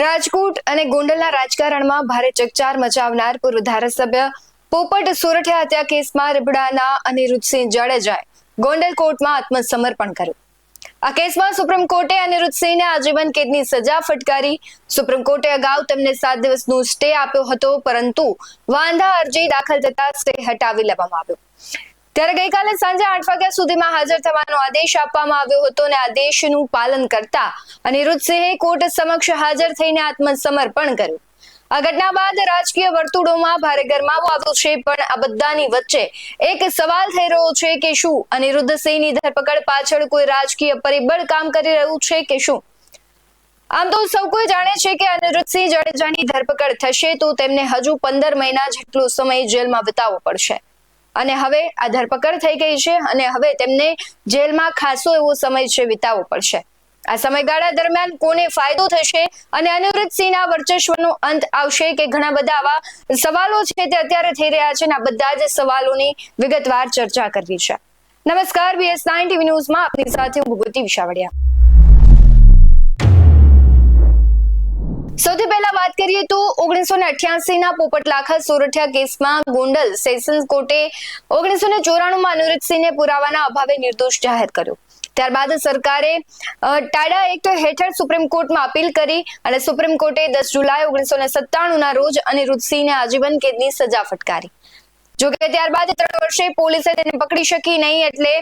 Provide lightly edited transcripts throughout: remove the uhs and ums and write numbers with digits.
રાજકોટ અને ગોંડલના રાજકારણમાં ભારે ચકચાર મચાવનાર પૂર્વ ધારાસભ્ય પોપટ સોરઠિયા હત્યા કેસમાં રીબડાના અનિરુદ્ધસિંહ જાડેજાએ ગોંડલ કોર્ટમાં આત્મસમર્પણ કર્યું. આ કેસમાં સુપ્રીમ કોર્ટે અનિરુદ્ધસિંહને આજીવન કેદની સજા ફટકારી. સુપ્રીમ કોર્ટે અગાઉ તેમને 7 દિવસનો સ્ટે આપ્યો હતો, પરંતુ વાંધા અરજી દાખલ થતા સ્ટે હટાવી લેવામાં આવ્યો. ત્યારે ગઈકાલે સાંજે 8 વાગ્યા સુધીમાં હાજર થવાનો આદેશ આપવામાં આવ્યો હતો અને આદેશનું પાલન કરતા અનિરુદ્ધસિંહે કોર્ટ સમક્ષ હાજર થઈને આત્મસમર્પણ કર્યું. આ ઘટના બાદ રાજકીય વર્તુળોમાં ભારે ગરમાવો આવ્યો છે, પણ આ બધાની વચ્ચે એક સવાલ થઈ રહ્યો છે કે શું અનિરુદ્ધસિંહની ધરપકડ પાછળ કોઈ રાજકીય પરિબળ કામ કરી રહ્યું છે કે શું? આમ તો સૌ કોઈ જાણે છે કે અનિરુદ્ધસિંહ જાડેજાની ધરપકડ થશે તો તેમને હજુ 15 મહિના જેટલો સમય જેલમાં વિતાવવો પડશે. અને હવે આ ધરપકડ થઈ ગઈ છે અને હવે તેમને જેલમાં ખાસો એવો સમય છે વિતાવવો પડશે. આ સમયગાળા દરમિયાન કોને ફાયદો થશે અને અનિરુદ્ધસિંહના વર્ચસ્વનો અંત આવશે કે ઘણા બધા આવા સવાલો છે તે અત્યારે થઈ રહ્યા છે અને આ બધા જ સવાલોની વિગતવાર ચર્ચા કરવી છે. નમસ્કાર, BS9 TV ન્યૂઝમાં આપની સાથે હું ભૂગવતી વિશાવડિયા. સૌથી પહેલા વાત કરીએ તો 1988ના પોપટ લાખા સોરઠિયા કેસમાં ગોંડલ સેશન્સ કોર્ટે 1994માં અનિરુદ્ધસિંહને પુરાવાના અભાવે નિર્દોષ જાહેર કર્યો. ત્યારબાદ સરકારે ટાડા એક્ટ હેઠળ સુપ્રીમ કોર્ટમાં અપીલ કરી અને સુપ્રીમ કોર્ટે 10 જુલાઈ 1997ના રોજ અનિરુદ્ધસિંહને આજીવન કેદની સજા ફટકારી. જોકે ત્યારબાદ 3 વર્ષે પોલીસે તેને પકડી શકી નહીં, એટલે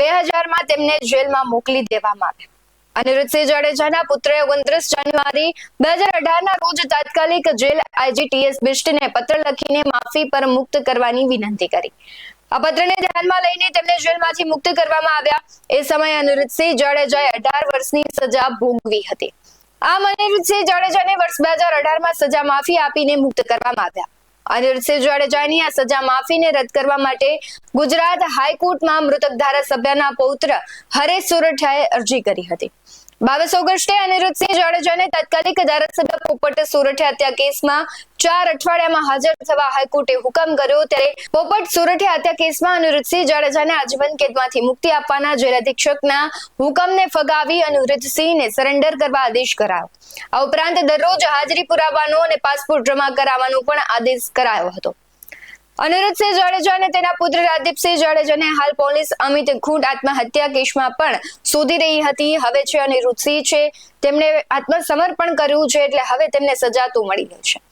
2000માં તેમને જેલમાં મોકલી દેવામાં આવ્યા. અનિરુદ્ધસિંહ જાડેજાના પુત્રએ 29 જાન્યુઆરી 2018ના રોજ તાત્કાલિક જેલ IG TS બિષ્ટને પત્ર લખીને માફી પર મુક્ત કરવાની વિનંતી કરી. આ પત્રને ધ્યાનમાં લઈને તેમને જેલમાંથી મુક્ત કરવામાં આવ્યા. એ સમયે અનિરુદ્ધસિંહ જાડેજાએ 18 વર્ષની સજા ભોગવી હતી. આમ અનિરુદ્ધસિંહ જાડેજાને વર્ષ 2018માં સજા માફી આપીને મુક્ત કરવામાં આવ્યા. અનિરુદ્ધસિંહ જાડેજાની આ સજા માફીને રદ કરવા માટે ગુજરાત હાઈકોર્ટમાં મૃતક ધારાસભ્યના પૌત્ર હરેશ સોરઠિયાએ અરજી કરી હતી. 22 ઓગસ્ટે અનિરુદ્ધસિંહ જાડેજાને તાત્કાલિક ધારાસભ્ય પોપટ સોરઠિયા હત્યા કેસમાં 4 અઠવાડિયામાં હાજર થવા હાઈકોર્ટે હુકમ કર્યો. ત્યારે પોપટ સોરઠિયા હત્યા કેસમાં અનિરુદ્ધસિંહ જાડેજાને આજીવન કેદમાંથી મુક્તિ આપવાના જેલ અધિક્ષકના હુકમને ફગાવી અનિરુદ્ધસિંહને સરેન્ડર કરવા આદેશ કરાયો. આ ઉપરાંત દરરોજ હાજરી પુરાવાનો અને પાસપોર્ટ જમા કરાવવાનો પણ આદેશ કરાયો હતો. અનિરુદ્ધસિંહ જાડેજા અને તેના પુત્ર રાજદીપસિંહ જાડેજાને હાલ પોલીસ અમિત ખૂંટ આત્મહત્યા કેસમાં પણ શોધી રહી હતી. હવે છે અનિરુદ્ધસિંહ છે, તેમણે આત્મસમર્પણ કર્યું છે, એટલે હવે તેમને સજા તો મળી ગઈ છે.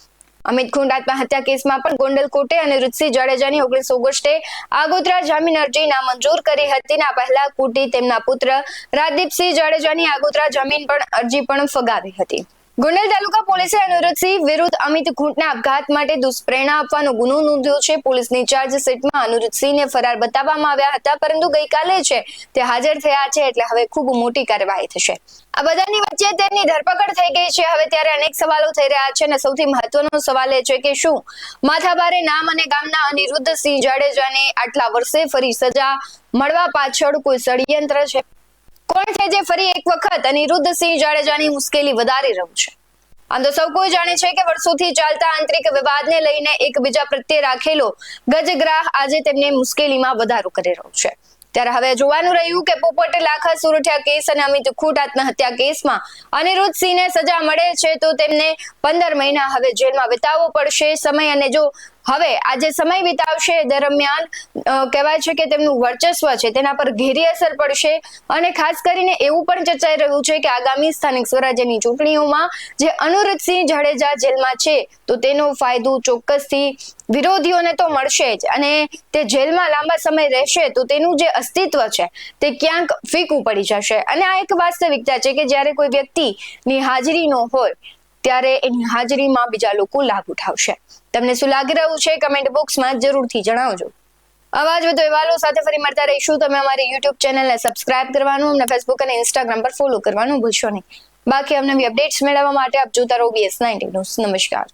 અમિત ખૂંટ આત્મહત્યા કેસમાં પણ ગોંડલ કોર્ટે અનિરુદ્ધસિંહ જાડેજાની 19 ઓગસ્ટે આગોતરા જામીન અરજી નામંજૂર કરી હતી. આ પહેલા કોર્ટે તેમના પુત્ર રાજદીપસિંહ જાડેજાની આગોતરા જામીન અરજી પણ ફગાવી હતી. ગોંડલ તાલુકા પોલીસે અનિરુદ્ધસિંહ વિરુદ્ધ અમિત ખૂંટના આપઘાત માટે દુષ્પ્રેરણા આપવાનો ગુનો નોંધ્યો છે. પોલીસની ચાર્જશીટમાં અનિરુદ્ધસિંહને ફરાર બતાવવામાં આવ્યા હતા, પરંતુ ગઈકાલે છે તે હાજર થયા છે, એટલે હવે ખૂબ મોટી કાર્યવાહી થશે. આ બધાની વચ્ચે તેમની ધરપકડ થઈ ગઈ છે. હવે ત્યારે અનેક સવાલો થઈ રહ્યા છે અને સૌથી મહત્વનો સવાલ એ છે કે શું માથાભારે નામ અને ગામના અનિરુદ્ધસિંહ જાડેજાને આટલા વર્ષે ફરી સજા મળવા પાછળ કોઈ ષડયંત્ર છે? કોણ છે જે ફરી એક વખત અનિરુદ્ધસિંહ જાડેજાની મુશ્કેલી વધારી રહ્યું છે? આમ તો સૌ કોઈ જાણે છે કે વર્ષોથી ચાલતા આંતરિક વિવાદને લઈને એકબીજા પ્રત્યે રાખેલો ગજગ્રાહ આજે તેમને મુશ્કેલીમાં વધારો કરી રહ્યો છે. ત્યારે હવે જોવાનું રહ્યું કે પોપટ લાખા સોરઠિયા કેસ અને અમિત ખૂંટ આત્મહત્યા કેસમાં અનિરુદ્ધસિંહને સજા મળે છે તો તેમને 15 મહિના હવે જેલમાં વિતાવવો પડશે સમય. અને જો હવે આજે સમય વિતાવશે દરમિયાન કહેવાય છે કે તેમનું વર્ચસ્વ છે તેના પર ઘેરી અસર પડશે. અને ખાસ કરીને એવું પણ ચર્ચાઈ રહ્યું છે કે આગામી સ્થાનિક સ્વરાજ્યની ચૂંટણીઓમાં જે અનિરુદ્ધસિંહ જાડેજા જેલમાં છે તો તેનો ફાયદો ચોક્કસથી વિરોધીઓને તો મળશે જ, અને તે જેલમાં લાંબા સમય રહેશે તો તેનું જે અસ્તિત્વ છે તે ક્યાંક ફીકું પડી જશે. અને આ એક વાસ્તવિકતા છે કે જ્યારે કોઈ વ્યક્તિની હાજરી ન હોય ત્યારે એની હાજરીમાં બીજા લોકો લાભ ઉઠાવશે. તમને શું લાગી રહ્યું છે કમેન્ટ બોક્સમાં જરૂરથી જણાવજો. આવા જ વધુ અહેવાલો સાથે ફરી મળતા રહીશું. તમે અમારી YouTube ચેનલને સબસ્ક્રાઇબ કરવાનું, અમને Facebook અને Instagram પર ફોલો કરવાનું ભૂલશો નહીં. બાકી અમને અપડેટ્સ મેળવવા માટે આપ જોતા રહો BS9 ન્યૂઝ. નમસ્કાર.